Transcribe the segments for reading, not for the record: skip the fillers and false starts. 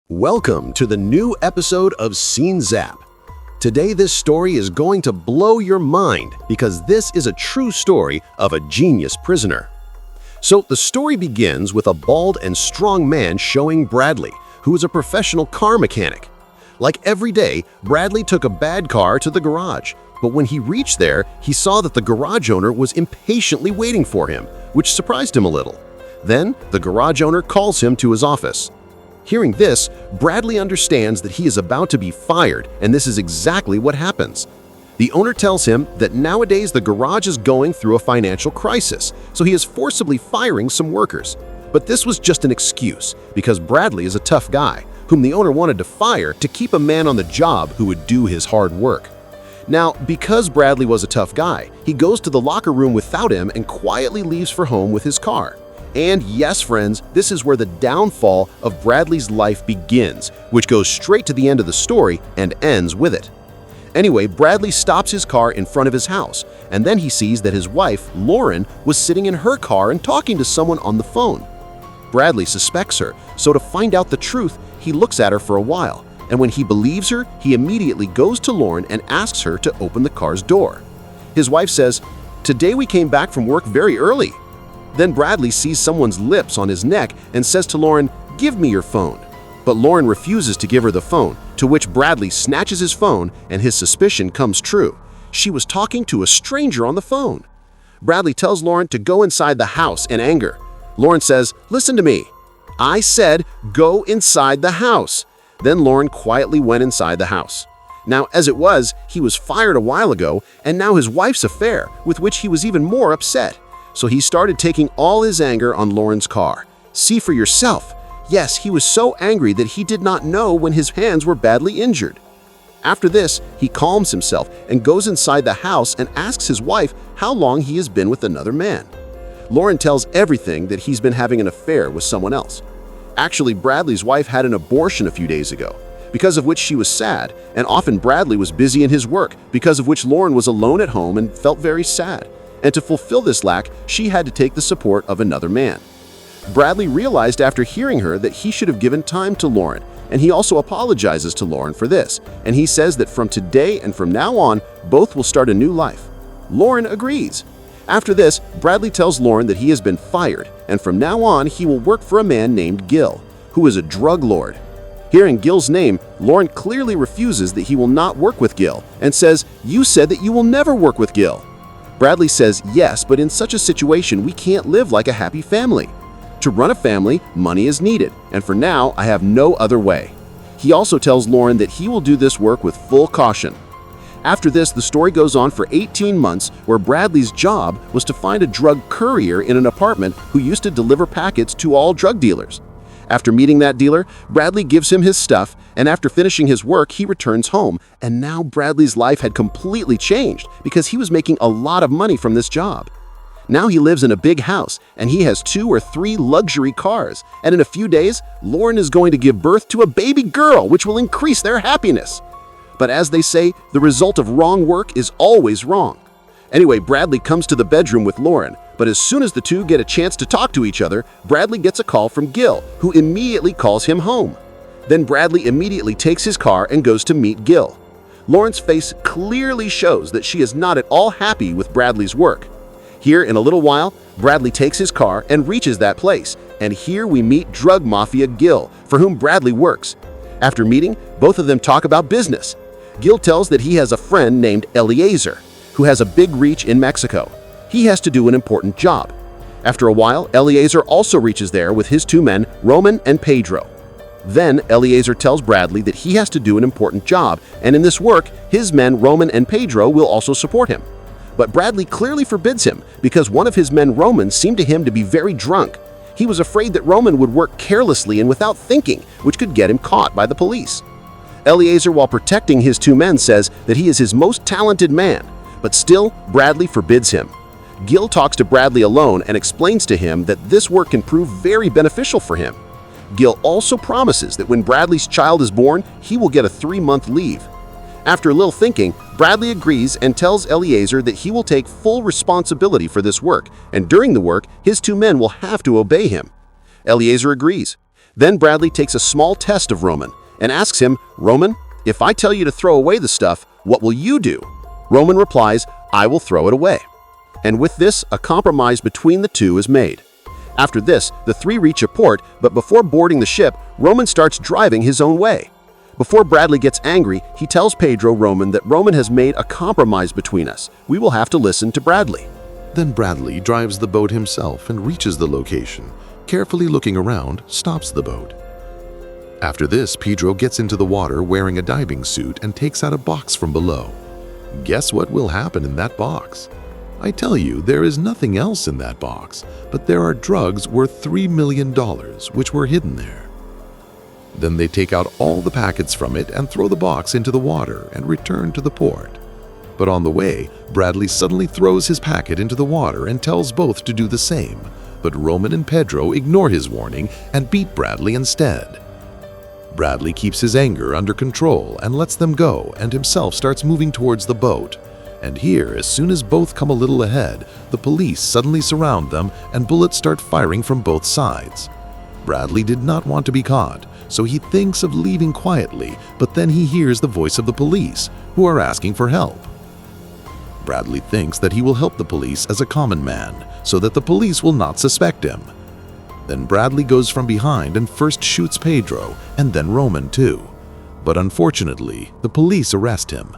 Welcome to the new episode of Scene Zap. Today this story is going to blow your mind because this is a true story of a genius prisoner. So the story begins with a bald and strong man showing Bradley, who is a professional car mechanic. Like every day, Bradley took a bad car to the garage, but when he reached there, he saw that the garage owner was impatiently waiting for him, which surprised him a little. Then the garage owner calls him to his office. Hearing this, Bradley understands that he is about to be fired, and this is exactly what happens. The owner tells him that nowadays the garage is going through a financial crisis, so he is forcibly firing some workers. But this was just an excuse, because Bradley is a tough guy, whom the owner wanted to fire to keep a man on the job who would do his hard work. Now, because Bradley was a tough guy, he goes to the locker room without him and quietly leaves for home with his car. And yes, friends, this is where the downfall of Bradley's life begins, which goes straight to the end of the story and ends with it. Anyway, Bradley stops his car in front of his house, and then he sees that his wife, Lauren, was sitting in her car and talking to someone on the phone. Bradley suspects her, so to find out the truth, he looks at her for a while, and when he believes her, he immediately goes to Lauren and asks her to open the car's door. His wife says, "Today we came back from work very early." Then Bradley sees someone's lips on his neck and says to Lauren, "Give me your phone." But Lauren refuses to give her the phone, to which Bradley snatches his phone and his suspicion comes true. She was talking to a stranger on the phone. Bradley tells Lauren to go inside the house in anger. Lauren says, "Listen to me. I said go inside the house." Then Lauren quietly went inside the house. Now, as it was, he was fired a while ago, and now his wife's affair, with which he was even more upset. So he started taking all his anger on Lauren's car. See for yourself. Yes, he was so angry that he did not know when his hands were badly injured. After this, he calms himself and goes inside the house and asks his wife how long he has been with another man. Lauren tells everything that he's been having an affair with someone else. Actually, Bradley's wife had an abortion a few days ago, because of which she was sad, and often Bradley was busy in his work, because of which Lauren was alone at home and felt very sad. And to fulfill this lack, she had to take the support of another man. Bradley realized after hearing her that he should have given time to Lauren, and he also apologizes to Lauren for this, and he says that from today and from now on, both will start a new life. Lauren agrees. After this, Bradley tells Lauren that he has been fired, and from now on he will work for a man named Gil, who is a drug lord. Hearing Gil's name, Lauren clearly refuses that he will not work with Gil, and says, "You said that you will never work with Gil." Bradley says, "Yes, but in such a situation we can't live like a happy family. To run a family, money is needed, and for now I have no other way." He also tells Lauren that he will do this work with full caution. After this, the story goes on for 18 months, where Bradley's job was to find a drug courier in an apartment who used to deliver packets to all drug dealers. After meeting that dealer, Bradley gives him his stuff, and after finishing his work, he returns home. And now Bradley's life had completely changed because he was making a lot of money from this job. Now he lives in a big house, and he has 2 or 3 luxury cars. And in a few days, Lauren is going to give birth to a baby girl, which will increase their happiness. But as they say, the result of wrong work is always wrong. Anyway, Bradley comes to the bedroom with Lauren, but as soon as the two get a chance to talk to each other, Bradley gets a call from Gil, who immediately calls him home. Then Bradley immediately takes his car and goes to meet Gil. Lauren's face clearly shows that she is not at all happy with Bradley's work. Here, in a little while, Bradley takes his car and reaches that place, and here we meet drug mafia Gil, for whom Bradley works. After meeting, both of them talk about business. Gil tells that he has a friend named Eliezer, who has a big reach in Mexico. He has to do an important job. After a while, Eliezer also reaches there with his 2 men, Roman and Pedro. Then Eliezer tells Bradley that he has to do an important job, and in this work, his men Roman and Pedro will also support him. But Bradley clearly forbids him because one of his men, Roman, seemed to him to be very drunk. He was afraid that Roman would work carelessly and without thinking, which could get him caught by the police. Eliezer, while protecting his 2 men, says that he is his most talented man, but still Bradley forbids him. Gil talks to Bradley alone and explains to him that this work can prove very beneficial for him. Gil also promises that when Bradley's child is born, he will get a 3-month leave. After a little thinking, Bradley agrees and tells Eliezer that he will take full responsibility for this work, and during the work, his 2 men will have to obey him. Eliezer agrees. Then Bradley takes a small test of Roman and asks him, "Roman, if I tell you to throw away the stuff, what will you do?" Roman replies, "I will throw it away." And with this, a compromise between the two is made. After this, the three reach a port, but before boarding the ship, Roman starts driving his own way. Before Bradley gets angry, he tells Pedro Roman that Roman has made a compromise between us. We will have to listen to Bradley. Then Bradley drives the boat himself and reaches the location. Carefully looking around, stops the boat. After this, Pedro gets into the water wearing a diving suit and takes out a box from below. Guess what will happen in that box? I tell you, there is nothing else in that box, but there are drugs worth $3 million which were hidden there. Then they take out all the packets from it and throw the box into the water and return to the port. But on the way, Bradley suddenly throws his packet into the water and tells both to do the same. But Roman and Pedro ignore his warning and beat Bradley instead. Bradley keeps his anger under control and lets them go, and himself starts moving towards the boat. And here, as soon as both come a little ahead, the police suddenly surround them and bullets start firing from both sides. Bradley did not want to be caught, so he thinks of leaving quietly, but then he hears the voice of the police, who are asking for help. Bradley thinks that he will help the police as a common man, so that the police will not suspect him. Then Bradley goes from behind and first shoots Pedro, and then Roman too. But unfortunately, the police arrest him.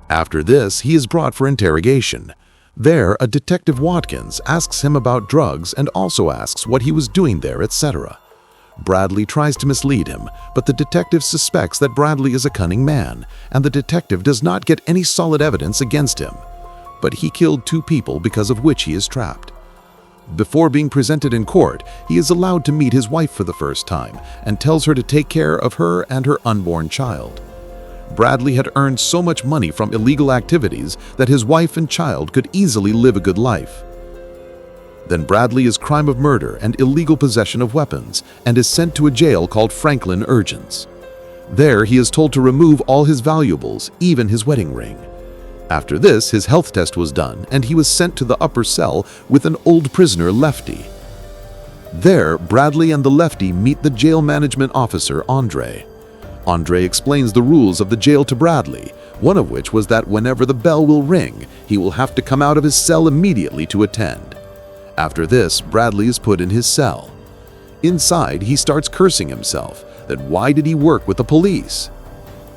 After this, he is brought for interrogation. There, a Detective Watkins asks him about drugs and also asks what he was doing there, etc. Bradley tries to mislead him, but the detective suspects that Bradley is a cunning man, and the detective does not get any solid evidence against him. But he killed 2 people because of which he is trapped. Before being presented in court, he is allowed to meet his wife for the first time and tells her to take care of her and her unborn child. Bradley had earned so much money from illegal activities that his wife and child could easily live a good life. Then Bradley is crime of murder and illegal possession of weapons and is sent to a jail called Franklin Urgence. There he is told to remove all his valuables, even his wedding ring. After this, his health test was done and he was sent to the upper cell with an old prisoner, Lefty. There, Bradley and the Lefty meet the jail management officer, Andre. Andre explains the rules of the jail to Bradley, one of which was that whenever the bell will ring, he will have to come out of his cell immediately to attend. After this, Bradley is put in his cell. Inside, he starts cursing himself that why did he work with the police?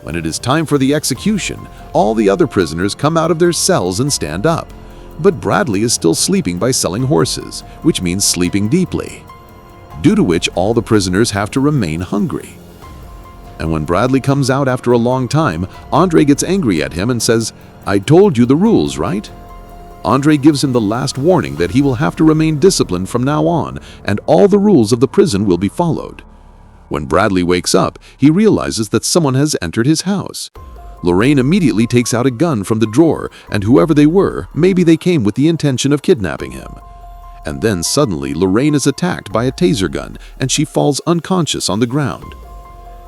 When it is time for the execution, all the other prisoners come out of their cells and stand up. But Bradley is still sleeping by selling horses, which means sleeping deeply, due to which all the prisoners have to remain hungry. And when Bradley comes out after a long time, Andre gets angry at him and says, "I told you the rules, right?" Andre gives him the last warning that he will have to remain disciplined from now on, and all the rules of the prison will be followed. When Bradley wakes up, he realizes that someone has entered his house. Lorraine immediately takes out a gun from the drawer, and whoever they were, maybe they came with the intention of kidnapping him. And then suddenly Lorraine is attacked by a taser gun, and she falls unconscious on the ground.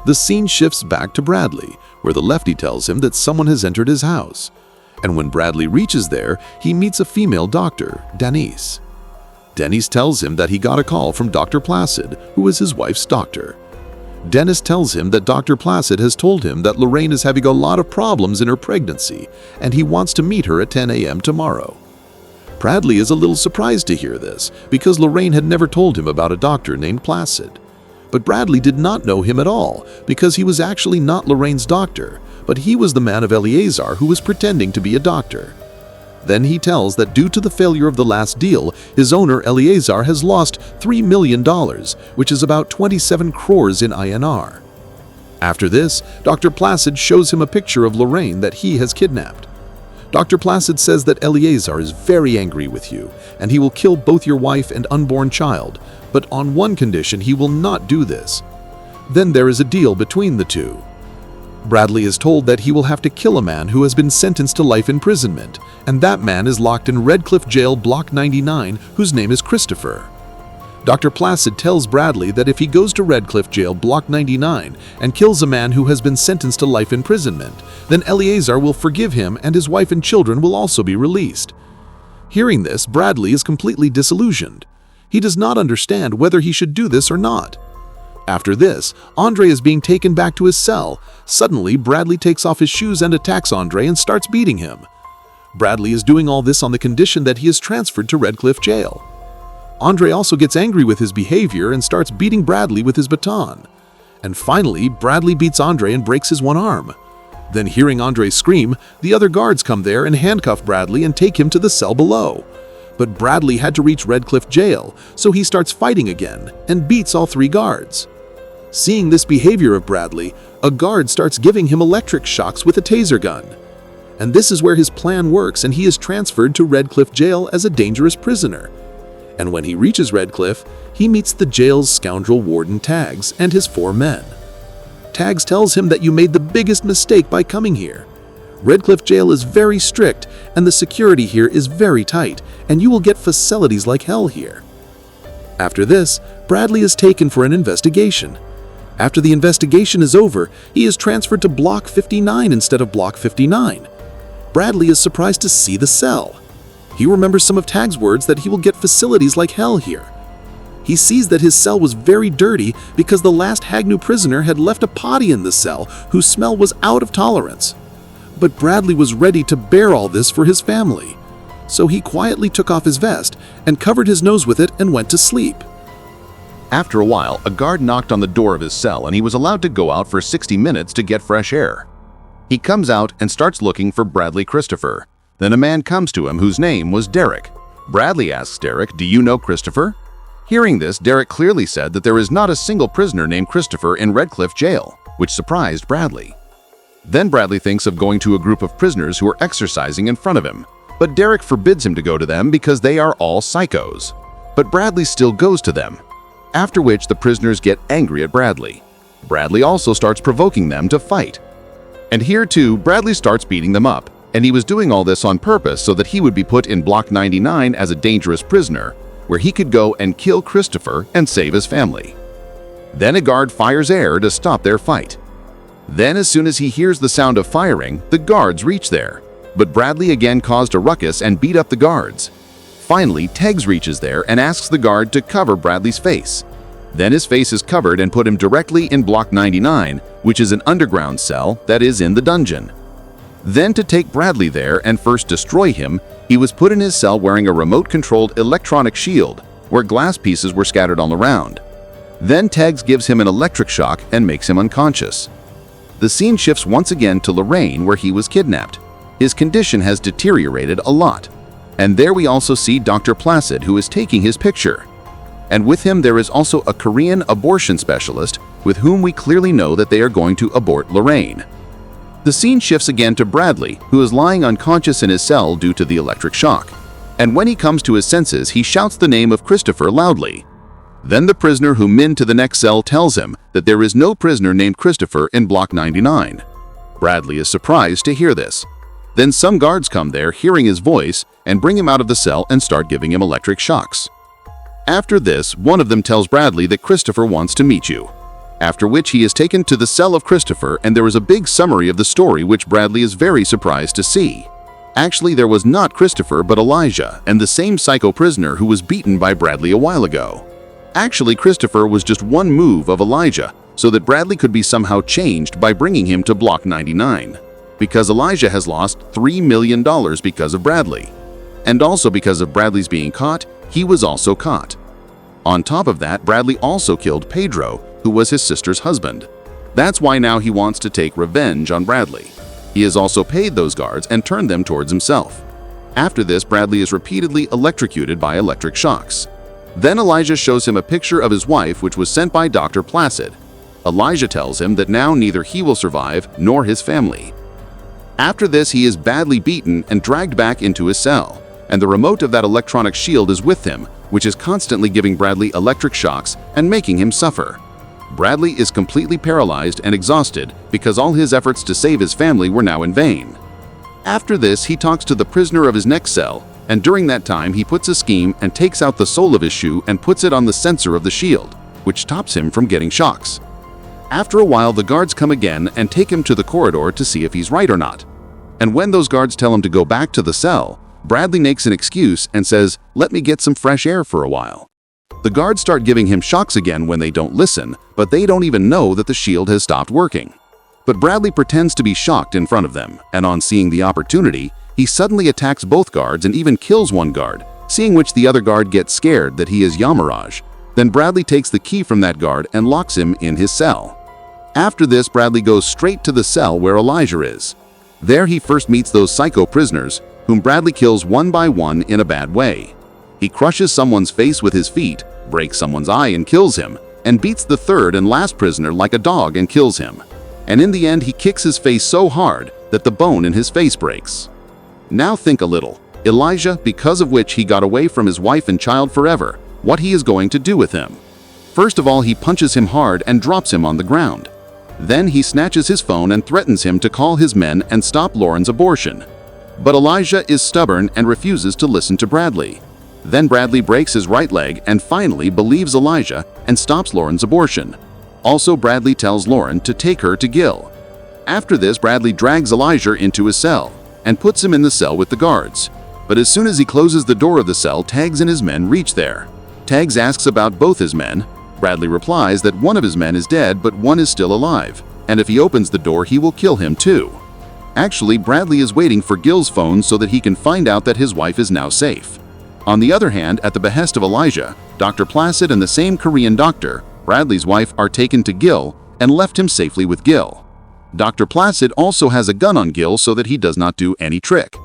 The scene shifts back to Bradley, where the Lefty tells him that someone has entered his house. And when Bradley reaches there, he meets a female doctor, Denise. Denise tells him that he got a call from Dr. Placid, who is his wife's doctor. Dennis tells him that Dr. Placid has told him that Lorraine is having a lot of problems in her pregnancy, and he wants to meet her at 10 a.m. tomorrow. Bradley is a little surprised to hear this, because Lorraine had never told him about a doctor named Placid. But Bradley did not know him at all, because he was actually not Lorraine's doctor, but he was the man of Eleazar who was pretending to be a doctor. Then he tells that due to the failure of the last deal, his owner Eleazar has lost $3 million, which is about 27 crores in INR. After this, Dr. Placid shows him a picture of Lorraine that he has kidnapped. Dr. Placid says that Eleazar is very angry with you, and he will kill both your wife and unborn child, but on one condition he will not do this. Then there is a deal between the two. Bradley is told that he will have to kill a man who has been sentenced to life imprisonment, and that man is locked in Redcliffe Jail Block 99, whose name is Christopher. Dr. Placid tells Bradley that if he goes to Redcliffe Jail Block 99 and kills a man who has been sentenced to life imprisonment, then Eleazar will forgive him and his wife and children will also be released. Hearing this, Bradley is completely disillusioned. He does not understand whether he should do this or not. After this, Andre is being taken back to his cell. Suddenly, Bradley takes off his shoes and attacks Andre and starts beating him. Bradley is doing all this on the condition that he is transferred to Redcliffe Jail. Andre also gets angry with his behavior and starts beating Bradley with his baton. And finally, Bradley beats Andre and breaks his one arm. Then, hearing Andre scream, the other guards come there and handcuff Bradley and take him to the cell below. But Bradley had to reach Redcliffe Jail, so he starts fighting again and beats all 3 guards. Seeing this behavior of Bradley, a guard starts giving him electric shocks with a taser gun. And this is where his plan works, and he is transferred to Redcliffe Jail as a dangerous prisoner. And when he reaches Redcliffe, he meets the jail's scoundrel warden Tags and his 4 men. Tags tells him that you made the biggest mistake by coming here. Redcliffe Jail is very strict, and the security here is very tight, and you will get facilities like hell here. After this, Bradley is taken for an investigation. After the investigation is over, he is transferred to Block 59 instead of Block 59. Bradley is surprised to see the cell. He remembers some of Tag's words that he will get facilities like hell here. He sees that his cell was very dirty because the last Hagnu prisoner had left a potty in the cell whose smell was out of tolerance. But Bradley was ready to bear all this for his family. So he quietly took off his vest and covered his nose with it and went to sleep. After a while, a guard knocked on the door of his cell and he was allowed to go out for 60 minutes to get fresh air. He comes out and starts looking for Bradley Christopher. Then a man comes to him whose name was Derek. Bradley asks Derek, "Do you know Christopher?" Hearing this, Derek clearly said that there is not a single prisoner named Christopher in Redcliffe Jail, which surprised Bradley. Then Bradley thinks of going to a group of prisoners who are exercising in front of him, but Derek forbids him to go to them because they are all psychos. But Bradley still goes to them, after which the prisoners get angry at Bradley. Bradley also starts provoking them to fight. And here too, Bradley starts beating them up, and he was doing all this on purpose so that he would be put in Block 99 as a dangerous prisoner, where he could go and kill Christopher and save his family. Then a guard fires air to stop their fight. Then as soon as he hears the sound of firing, the guards reach there. But Bradley again caused a ruckus and beat up the guards. Finally, Tegs reaches there and asks the guard to cover Bradley's face. Then his face is covered and put him directly in Block 99, which is an underground cell that is in the dungeon. Then to take Bradley there and first destroy him, he was put in his cell wearing a remote-controlled electronic shield, where glass pieces were scattered all around. Then Tegs gives him an electric shock and makes him unconscious. The scene shifts once again to Lorraine, where he was kidnapped. His condition has deteriorated a lot. And there we also see Dr. Placid, who is taking his picture. And with him there is also a Korean abortion specialist with whom we clearly know that they are going to abort Lorraine. The scene shifts again to Bradley, who is lying unconscious in his cell due to the electric shock. And when he comes to his senses, he shouts the name of Christopher loudly. Then the prisoner who min to the next cell tells him that there is no prisoner named Christopher in Block 99. Bradley is surprised to hear this. Then some guards come there, hearing his voice, and bring him out of the cell and start giving him electric shocks. After this, one of them tells Bradley that Christopher wants to meet you. After which he is taken to the cell of Christopher, and there is a big summary of the story which Bradley is very surprised to see. Actually, there was not Christopher but Elijah, and the same psycho prisoner who was beaten by Bradley a while ago. Actually, Christopher was just one move of Elijah, so that Bradley could be somehow changed by bringing him to Block 99. Because Elijah has lost $3 million because of Bradley. And also because of Bradley's being caught, he was also caught. On top of that, Bradley also killed Pedro, who was his sister's husband. That's why now he wants to take revenge on Bradley. He has also paid those guards and turned them towards himself. After this, Bradley is repeatedly electrocuted by electric shocks. Then Elijah shows him a picture of his wife which was sent by Dr. Placid. Elijah tells him that now neither he will survive nor his family. After this, he is badly beaten and dragged back into his cell, and the remote of that electronic shield is with him, which is constantly giving Bradley electric shocks and making him suffer. Bradley is completely paralyzed and exhausted because all his efforts to save his family were now in vain. After this, he talks to the prisoner of his next cell, and during that time he puts a scheme and takes out the sole of his shoe and puts it on the sensor of the shield, which stops him from getting shocks. After a while, the guards come again and take him to the corridor to see if he's right or not. And when those guards tell him to go back to the cell, Bradley makes an excuse and says, "Let me get some fresh air for a while." The guards start giving him shocks again when they don't listen, but they don't even know that the shield has stopped working. But Bradley pretends to be shocked in front of them, and on seeing the opportunity, he suddenly attacks both guards and even kills one guard, seeing which the other guard gets scared that he is Yamaraj. Then Bradley takes the key from that guard and locks him in his cell. After this, Bradley goes straight to the cell where Elijah is. There he first meets those psycho prisoners, whom Bradley kills one by one in a bad way. He crushes someone's face with his feet, breaks someone's eye and kills him, and beats the third and last prisoner like a dog and kills him. And in the end, he kicks his face so hard that the bone in his face breaks. Now think a little. Elijah, because of which he got away from his wife and child forever, what he is going to do with him. First of all, he punches him hard and drops him on the ground. Then he snatches his phone and threatens him to call his men and stop Lauren's abortion. But Elijah is stubborn and refuses to listen to Bradley. Then Bradley breaks his right leg and finally believes Elijah and stops Lauren's abortion. Also, Bradley tells Lauren to take her to Gil. After this, Bradley drags Elijah into his cell and puts him in the cell with the guards. But as soon as he closes the door of the cell, Taggs and his men reach there. Taggs asks about both his men. Bradley replies that one of his men is dead but one is still alive, and if he opens the door he will kill him too. Actually, Bradley is waiting for Gil's phone so that he can find out that his wife is now safe. On the other hand, at the behest of Elijah, Dr. Placid and the same Korean doctor, Bradley's wife, are taken to Gil and left him safely with Gil. Dr. Placid also has a gun on Gil so that he does not do any trick.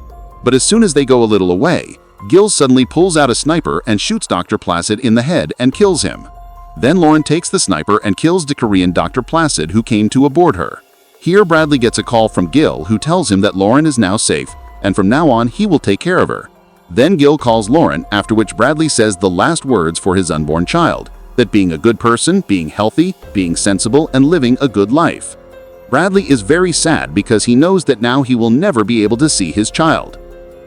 But as soon as they go a little away, Gil suddenly pulls out a sniper and shoots Dr. Placid in the head and kills him. Then Lauren takes the sniper and kills the Korean Dr. Placid who came to aboard her. Here Bradley gets a call from Gil who tells him that Lauren is now safe and from now on he will take care of her. Then Gil calls Lauren, after which Bradley says the last words for his unborn child, that being a good person, being healthy, being sensible, and living a good life. Bradley is very sad because he knows that now he will never be able to see his child.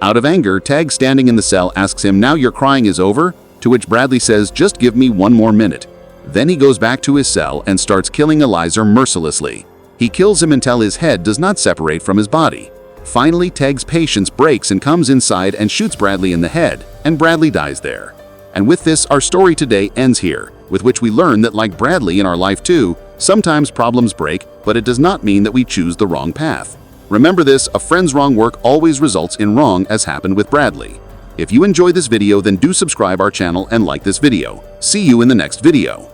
Out of anger, Taggs standing in the cell asks him, "Now your crying is over?" To which Bradley says, "Just give me one more minute." Then he goes back to his cell and starts killing Elijah mercilessly. He kills him until his head does not separate from his body. Finally, Taggs' patience breaks and comes inside and shoots Bradley in the head, and Bradley dies there. And with this, our story today ends here, with which we learn that like Bradley in our life too, sometimes problems break, but it does not mean that we choose the wrong path. Remember this, a friend's wrong work always results in wrong, as happened with Bradley. If you enjoyed this video, then do subscribe our channel and like this video. See you in the next video.